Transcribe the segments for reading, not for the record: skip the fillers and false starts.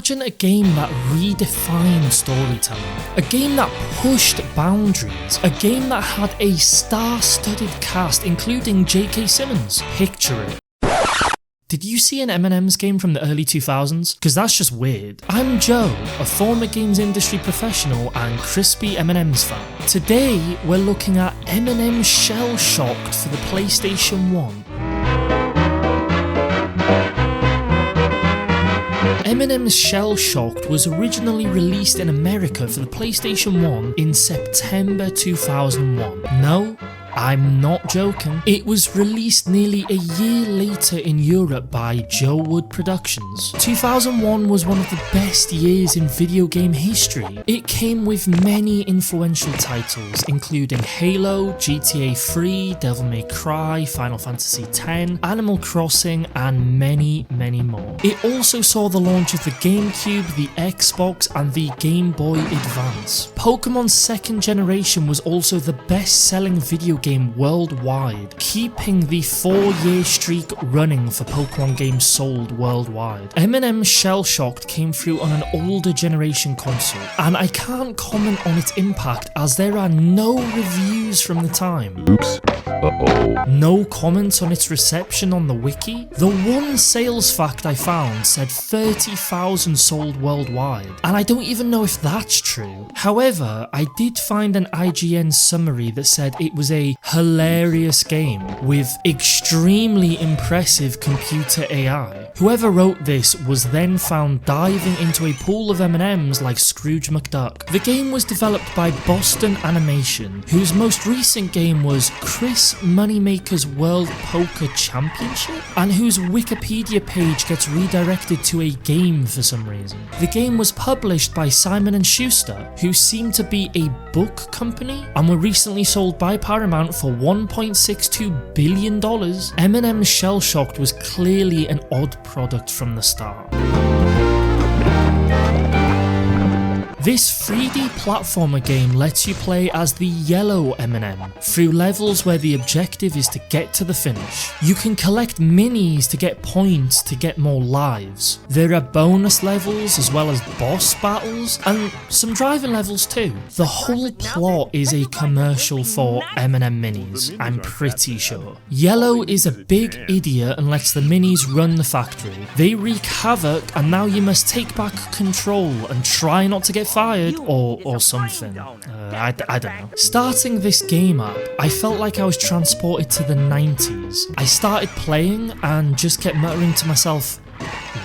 Imagine a game that redefined storytelling, a game that pushed boundaries, a game that had a star-studded cast including J.K. Simmons. Picture it. Did you see an M&Ms game from the early 2000s? Cause that's just weird. I'm Joe, a former games industry professional and crispy M&Ms fan. Today we're looking at M&Ms Shell Shocked for the PlayStation 1. M&Ms Shell Shocked was originally released in America for the PlayStation 1 in September 2001. No, I'm not joking. It was released nearly a year later in Europe by Joe Wood Productions. 2001 was one of the best years in video game history. It came with many influential titles, including Halo, GTA 3, Devil May Cry, Final Fantasy X, Animal Crossing, and many, many more. It also saw the launch of the GameCube, the Xbox, and the Game Boy Advance. Pokemon's second generation was also the best-selling video game worldwide, keeping the 4-year streak running for Pokemon games sold worldwide. M&Ms Shell Shocked came through on an older generation console, and I can't comment on its impact as there are no reviews from the time. Oops. Uh-oh. No comments on its reception on the wiki. The one sales fact I found said 30,000 sold worldwide, and I don't even know if that's true. However, I did find an IGN summary that said it was a hilarious game with extremely impressive computer AI. Whoever wrote this was then found diving into a pool of M&Ms like Scrooge McDuck. The game was developed by Boston Animation, whose most recent game was Chris Moneymaker's World Poker Championship, and whose Wikipedia page gets redirected to a game for some reason. The game was published by Simon & Schuster, who seem to be a book company, and were recently sold by Paramount for $1.62 billion. M&Ms Shell Shocked was clearly an odd product from the start. This 3D platformer game lets you play as the yellow M&M through levels where the objective is to get to the finish. You can collect minis to get points to get more lives. There are bonus levels as well as boss battles and some driving levels too. The whole plot is a commercial for M&M minis, I'm pretty sure. Yellow is a big idiot and lets the minis run the factory. They wreak havoc and now you must take back control and try not to get fired or something. I don't know. Starting this game up, I felt like I was transported to the 90s. I started playing and just kept muttering to myself,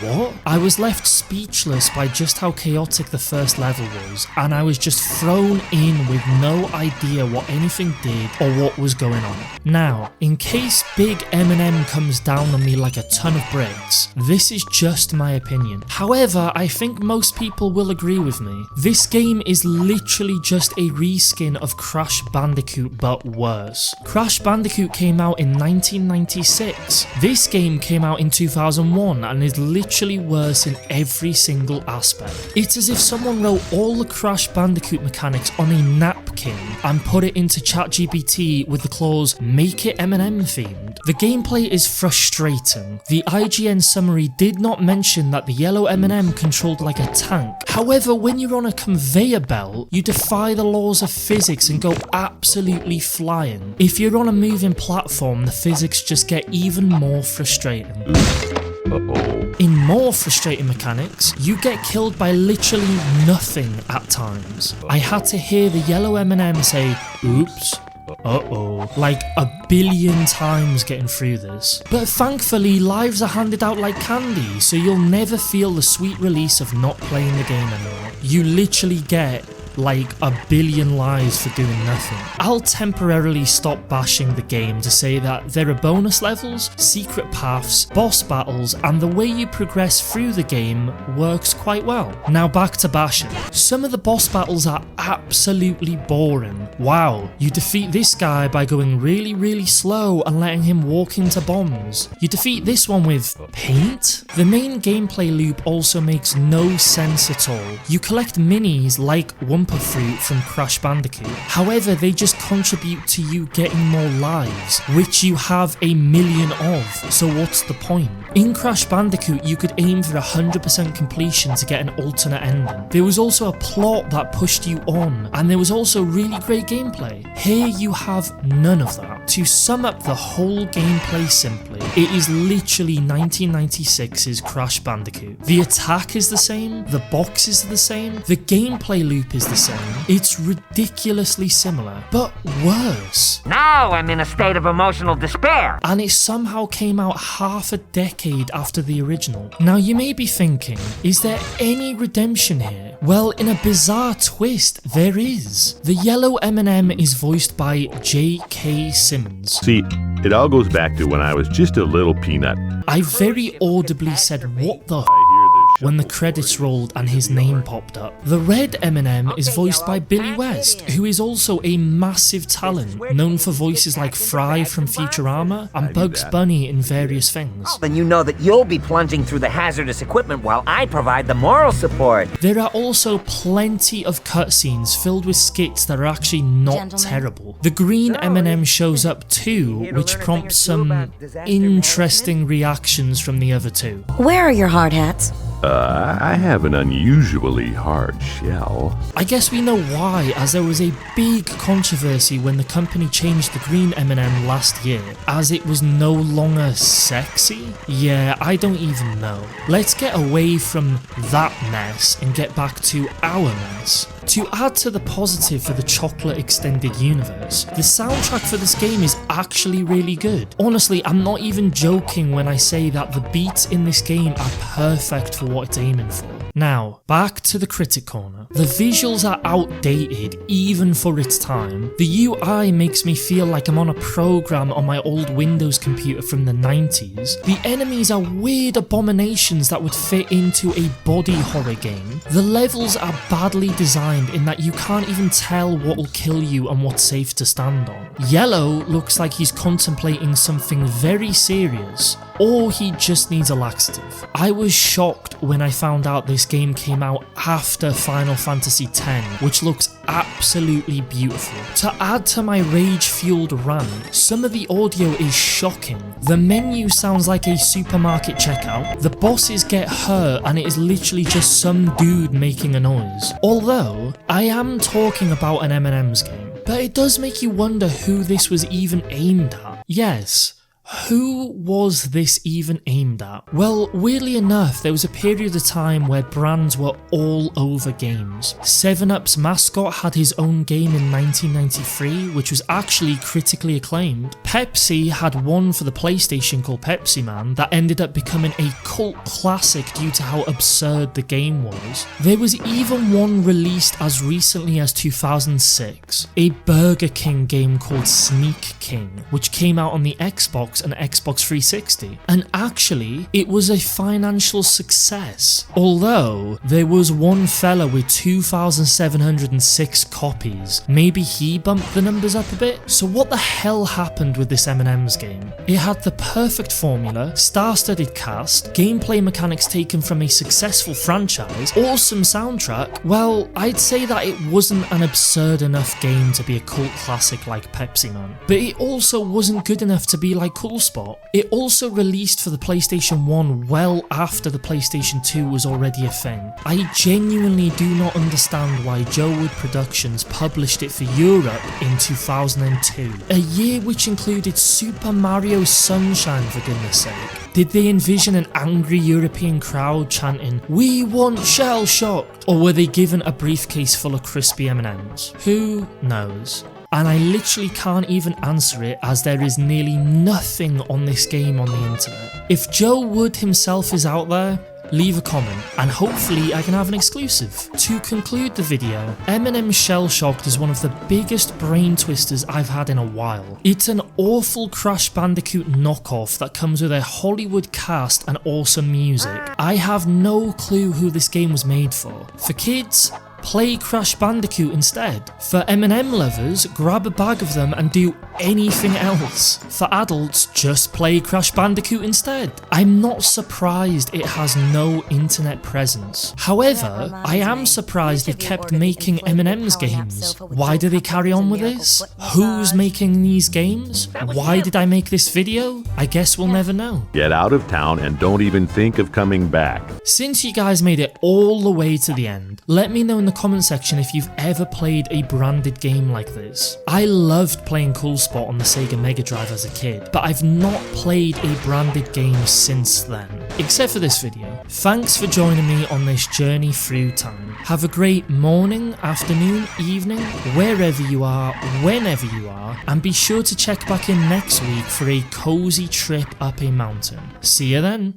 what? I was left speechless by just how chaotic the first level was, and I was just thrown in with no idea what anything did or what was going on. Now, in case Big M&M comes down on me like a ton of bricks, this is just my opinion. However, I think most people will agree with me. This game is literally just a reskin of Crash Bandicoot but worse. Crash Bandicoot came out in 1996. This game came out in 2001 and is literally worse in every single aspect. It's as if someone wrote all the Crash Bandicoot mechanics on a napkin and put it into ChatGPT with the clause, make it M&M themed. The gameplay is frustrating. The IGN summary did not mention that the yellow M&M controlled like a tank. However, when you're on a conveyor belt, you defy the laws of physics and go absolutely flying. If you're on a moving platform, the physics just get even more frustrating. Uh-oh. In more frustrating mechanics, you get killed by literally nothing at times. I had to hear the yellow M&M say, oops, uh-oh, like a billion times getting through this. But thankfully, lives are handed out like candy, so you'll never feel the sweet release of not playing the game anymore. You literally get like a billion lives for doing nothing. I'll temporarily stop bashing the game to say that there are bonus levels, secret paths, boss battles, and the way you progress through the game works quite well. Now back to bashing. Some of the boss battles are absolutely boring. Wow, you defeat this guy by going really slow and letting him walk into bombs. You defeat this one with paint? The main gameplay loop also makes no sense at all. You collect minis like 1 Oompa Fruit from Crash Bandicoot. However, they just contribute to you getting more lives, which you have a million of, so what's the point? In Crash Bandicoot, you could aim for 100% completion to get an alternate ending. There was also a plot that pushed you on, and there was also really great gameplay. Here you have none of that. To sum up the whole gameplay simply, it is literally 1996's Crash Bandicoot. The attack is the same, the boxes are the same, the gameplay loop is the same. It's ridiculously similar, but worse. Now I'm in a state of emotional despair. And it somehow came out half a decade after the original. Now you may be thinking, is there any redemption here? Well, in a bizarre twist, there is. The yellow M&M is voiced by J.K. Simmons. See, it all goes back to when I was just a little peanut. I very audibly said, what the when the credits rolled and his name popped up. The red M&M is voiced by Billy West, who is also a massive talent, known for voices like Fry from Futurama and Bugs Bunny in various things. Then you know that you'll be plunging through the hazardous equipment while I provide the moral support. There are also plenty of cutscenes filled with skits that are actually not terrible. The green M&M shows up too, which prompts some interesting reactions from the other two. Where are your hard hats? I have an unusually hard shell. I guess we know why, as there was a big controversy when the company changed the green M&M last year, as it was no longer sexy? Yeah, I don't even know. Let's get away from that mess and get back to our mess. To add to the positive for the chocolate extended universe, the soundtrack for this game is actually really good. Honestly, I'm not even joking when I say that the beats in this game are perfect for what it's aiming for. Now, back to the critic corner. The visuals are outdated even for its time. The UI makes me feel like I'm on a program on my old Windows computer from the 90s. The enemies are weird abominations that would fit into a body horror game. The levels are badly designed in that you can't even tell what will kill you and what's safe to stand on. Yellow looks like he's contemplating something very serious, or he just needs a laxative. I was shocked when I found out this game came out after Final Fantasy X, which looks absolutely beautiful. To add to my rage-fueled rant, some of the audio is shocking. The menu sounds like a supermarket checkout, the bosses get hurt and it is literally just some dude making a noise. Although, I am talking about an M&Ms game, but it does make you wonder who this was even aimed at. Yes. Who was this even aimed at? Well, weirdly enough, there was a period of time where brands were all over games. 7-Up's mascot had his own game in 1993, which was actually critically acclaimed. Pepsi had one for the PlayStation called Pepsi Man that ended up becoming a cult classic due to how absurd the game was. There was even one released as recently as 2006, a Burger King game called Sneak King, which came out on the Xbox and Xbox 360, and actually it was a financial success, although there was one fella with 2,706 copies. Maybe he bumped the numbers up a bit. So what the hell happened with this M&Ms game? It had the perfect formula, star-studded cast, gameplay mechanics taken from a successful franchise, awesome soundtrack. Well, I'd say that it wasn't an absurd enough game to be a cult classic like Pepsi Man, but it also wasn't good enough to be like Cool Spot. It also released for the PlayStation 1 well after the PlayStation 2 was already a thing. I genuinely do not understand why Joe Wood Productions published it for Europe in 2002, a year which included Super Mario Sunshine, for goodness sake. Did they envision an angry European crowd chanting, "We want Shell Shocked"? Or were they given a briefcase full of crispy M&Ms? Who knows? And I literally can't even answer it, as there is nearly nothing on this game on the internet. If Joe Wood himself is out there, leave a comment and hopefully I can have an exclusive. To conclude the video, M&Ms Shell Shocked is one of the biggest brain twisters I've had in a while. It's an awful Crash Bandicoot knockoff that comes with a Hollywood cast and awesome music. I have no clue who this game was made for. For kids? play Crash Bandicoot instead. For M&M lovers, grab a bag of them and do anything else. For adults, just play Crash Bandicoot instead. I'm not surprised it has no internet presence. However, I am surprised they kept making M&Ms games. Why do they carry on with this? Who's making these games? Why did I make this video? I guess we'll never know. Get out of town and don't even think of coming back. Since you guys made it all the way to the end, let me know in the comment section if you've ever played a branded game like this. I loved playing Cool Spot on the Sega Mega Drive as a kid, but I've not played a branded game since then, except for this video. Thanks for joining me on this journey through time. Have a great morning, afternoon, evening, wherever you are, whenever you are, and be sure to check back in next week for a cozy trip up a mountain. See you then.